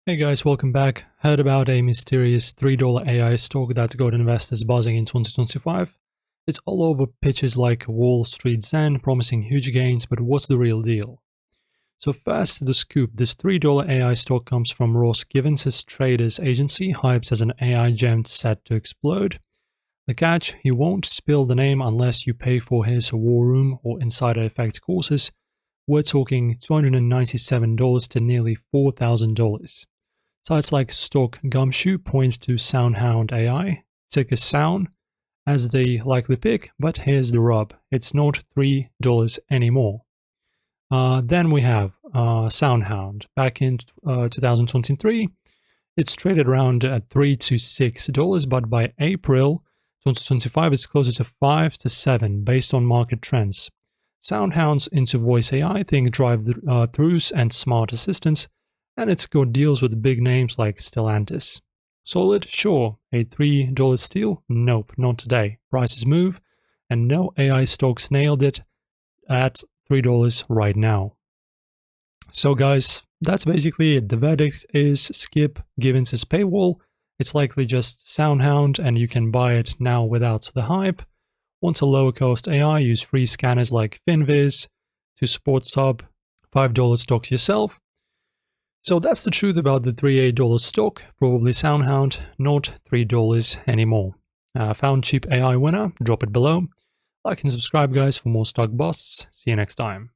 Hey guys, welcome back. Heard about a mysterious $3 AI stock that's got investors buzzing in 2025? It's all over pitches like Wall Street Zen, promising huge gains, but what's the real deal? So first, the scoop. This $3 AI stock comes from Ross Givens' traders agency, hyped as an AI gem set to explode. The catch, he won't spill the name unless you pay for his War Room or Insider Effect courses. We're talking $297 to nearly $4,000. Sites like Stock Gumshoe point to SoundHound AI, ticker Sound, as the likely pick, but here's the rub. It's not $3 anymore. Then we have SoundHound. Back in 2023, it's traded around at $3 to $6, but by April 2025, it's closer to $5 to $7 based on market trends. SoundHound's into voice AI, think drive-throughs and smart assistants, and it's got deals with big names like Stellantis. Solid? Sure. A $3 steal? Nope, not today. Prices move, and no AI stocks nailed it at $3 right now. So guys, that's basically it. The verdict is skip Givens' paywall. It's likely just SoundHound, and you can buy it now without the hype. Want a lower cost AI? Use free scanners like FinViz to spot sub $5 stocks yourself. So that's the truth about the $3 stock, probably SoundHound, not $3 anymore. Found cheap AI winner? Drop it below. Like and subscribe guys for more stock busts. See you next time.